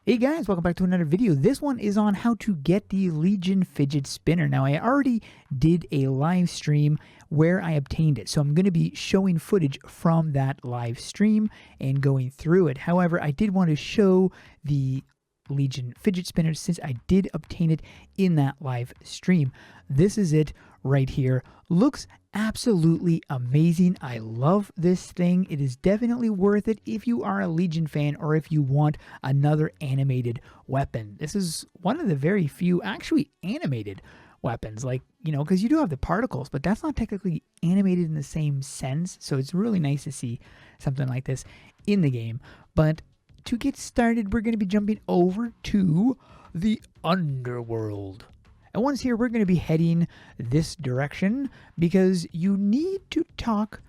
Hey guys, welcome back to another video. This one is on how to get the Legion Fidget Spinner. Now I already did a live stream where I obtained it, so I'm going to be showing footage from that live stream and going through it. However, I did want to show the Legion Fidget Spinner since I did obtain it in that live stream. This is it right here. Looks absolutely amazing. I love this thing. It is definitely worth it if you are a Legion fan or if you want another animated weapon. This is one of the very few actually animated weapons, like, you know, because you do have the particles, but that's not technically animated in the same sense. So it's really nice to see something like this in the game. But to get started, we're going to be jumping over to the Underworld. And once here, we're going to be heading this direction because you need to talk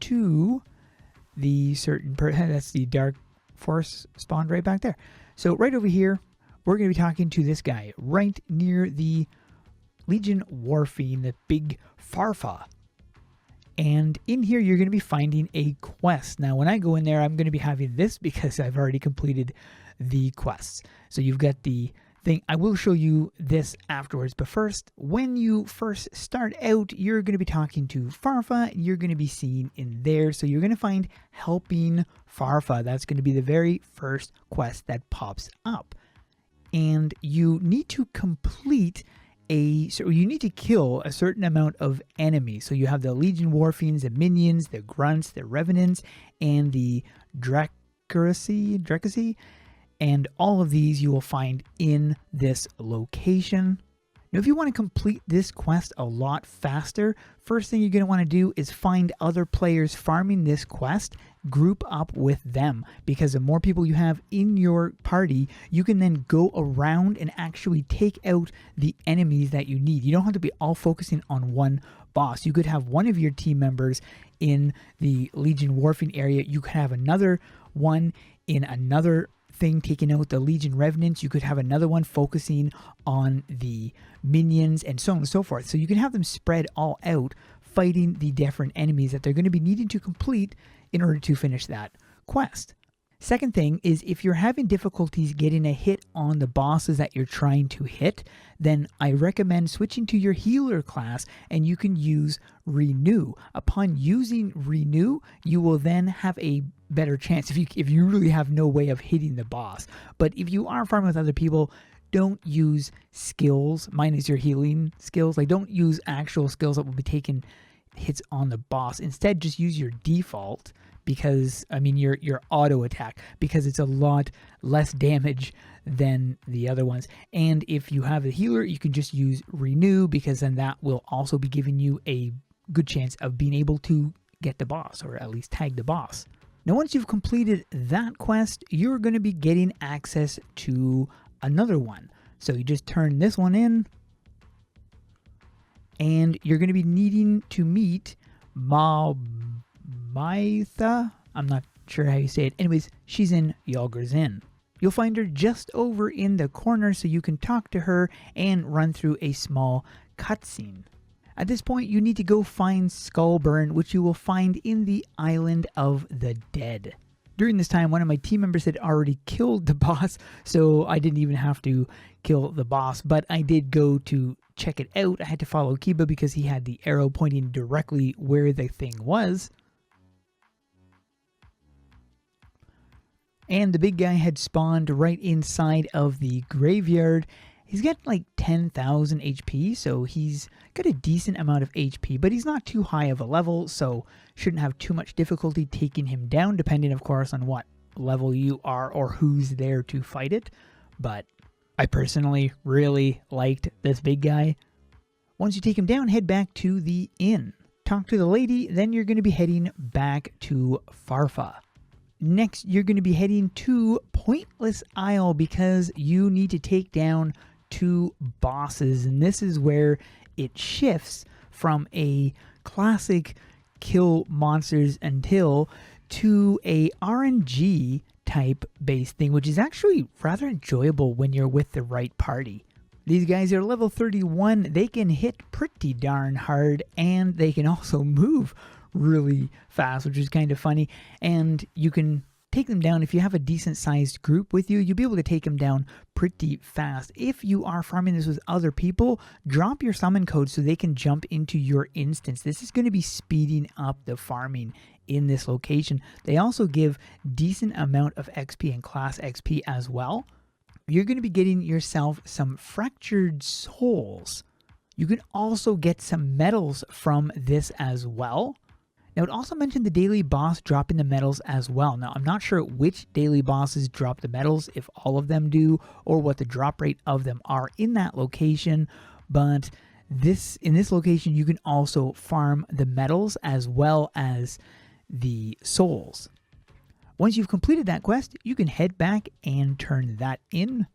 to the certain person. That's the Dark Force spawned right back there. So right over here, we're going to be talking to this guy right near the Legion Wharfing, the big Farfa. And in here, you're going to be finding a quest. Now, when I go in there, I'm going to be having this because I've already completed the quests. So you've got the thing. I will show you this afterwards, but first, when you first start out, you're going to be talking to Farfa. You're going to be seen in there. So you're going to find helping Farfa. That's going to be the very first quest that pops up. And you need to complete so you need to kill a certain amount of enemies. So you have the Legion Wharfings, the minions, the grunts, the revenants, and the Dracacy. And all of these you will find in this location. Now, if you want to complete this quest a lot faster, first thing you're going to want to do is find other players farming this quest, group up with them, because the more people you have in your party, you can then go around and actually take out the enemies that you need. You don't have to be all focusing on one boss. You could have one of your team members in the Legion Wharfing area. You could have another one in another thing taking out the Legion Revenants. You could have another one focusing on the minions and so on and so forth. So you can have them spread all out fighting the different enemies that they're going to be needing to complete in order to finish that quest. Second thing is, if you're having difficulties getting a hit on the bosses that you're trying to hit, then I recommend switching to your healer class and you can use Renew. Upon using Renew, you will then have a better chance if you really have no way of hitting the boss. But if you are farming with other people, don't use skills. Mine is your healing skills. Like, don't use actual skills that will be taking hits on the boss. Instead, just use your default, because I mean your auto attack, because it's a lot less damage than the other ones. And if you have a healer, you can just use Renew, because then that will also be giving you a good chance of being able to get the boss, or at least tag the boss. Now, once you've completed that quest, you're going to be getting access to another one. So you just turn this one in, and you're going to be needing to meet Maitha. I'm not sure how you say it. Anyways, she's in Yalgar's Inn. You'll find her just over in the corner, so you can talk to her and run through a small cutscene. At this point, you need to go find Skullburn, which you will find in the Island of the Dead. During this time, one of my team members had already killed the boss, so I didn't even have to kill the boss, but I did go to check it out. I had to follow Kiba because he had the arrow pointing directly where the thing was. And the big guy had spawned right inside of the graveyard. He's got like 10,000 HP, so he's got a decent amount of HP, but he's not too high of a level, so shouldn't have too much difficulty taking him down, depending, of course, on what level you are or who's there to fight it. But I personally really liked this big guy. Once you take him down, head back to the inn. Talk to the lady, then you're going to be heading back to Farfa. Next, you're going to be heading to Pointless Isle because you need to take down 2 bosses, and this is where it shifts from a classic kill monsters until to a RNG type based thing, which is actually rather enjoyable when you're with the right party. These guys are level 31. They can hit pretty darn hard, and they can also move really fast, which is kind of funny. And you can take them down. If you have a decent sized group with you, you'll be able to take them down pretty fast. If you are farming this with other people, drop your summon code so they can jump into your instance. This is going to be speeding up the farming in this location. They also give decent amount of XP and class XP as well. You're going to be getting yourself some fractured souls. You can also get some medals from this as well. Now, it also mentioned the daily boss dropping the medals as well. Now, I'm not sure which daily bosses drop the medals, if all of them do, or what the drop rate of them are in that location. But in this location, you can also farm the medals as well as the souls. Once you've completed that quest, you can head back and turn that in.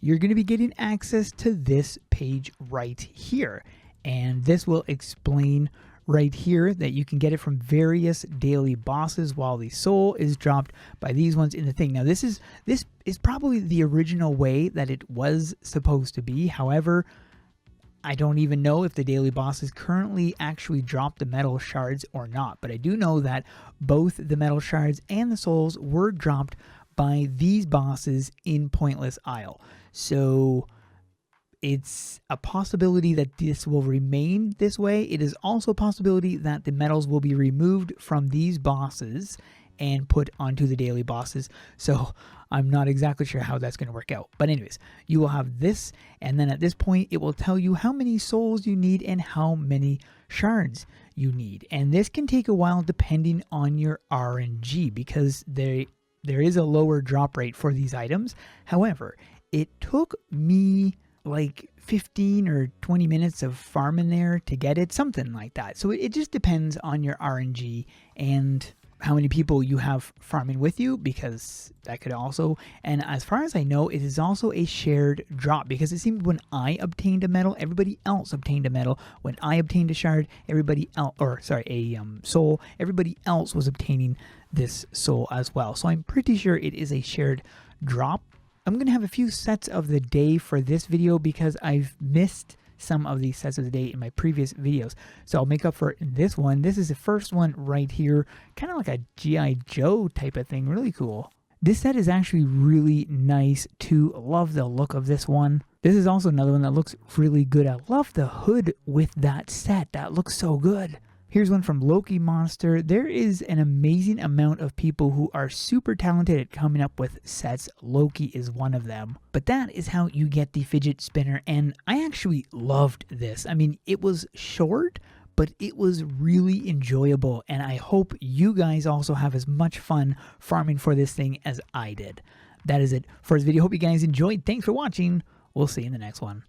You're going to be getting access to this page right here. And this will explain right here that you can get it from various daily bosses, while the soul is dropped by these ones in the thing. Now, this is probably the original way that it was supposed to be. However, I don't even know if the daily bosses currently actually drop the metal shards or not. But I do know that both the metal shards and the souls were dropped by these bosses in Pointless Isle. So it's a possibility that this will remain this way. It is also a possibility that the medals will be removed from these bosses and put onto the daily bosses. So I'm not exactly sure how that's going to work out. But anyways, you will have this, and then at this point, it will tell you how many souls you need and how many shards you need. And this can take a while depending on your RNG, because there is a lower drop rate for these items. However, it took me like 15 or 20 minutes of farming there to get it, something like that. So it just depends on your RNG and how many people you have farming with you, because that could also, and as far as I know, it is also a shared drop, because it seemed when I obtained a medal, everybody else obtained a medal. When I obtained a shard, everybody else, or sorry, a soul, everybody else was obtaining this soul as well. So I'm pretty sure it is a shared drop. I'm going to have a few sets of the day for this video because I've missed some of these sets of the day in my previous videos. So I'll make up for it in this one. This is the first one right here. Kind of like a G.I. Joe type of thing. Really cool. This set is actually really nice too. Love the look of this one. This is also another one that looks really good. I love the hood with that set. That looks so good. Here's one from Loki Monster. There is an amazing amount of people who are super talented at coming up with sets. Loki is one of them. But that is how you get the fidget spinner, and I actually loved this. I mean, it was short, but it was really enjoyable, and I hope you guys also have as much fun farming for this thing as I did. That is it for this video. Hope you guys enjoyed. Thanks for watching. We'll see you in the next one.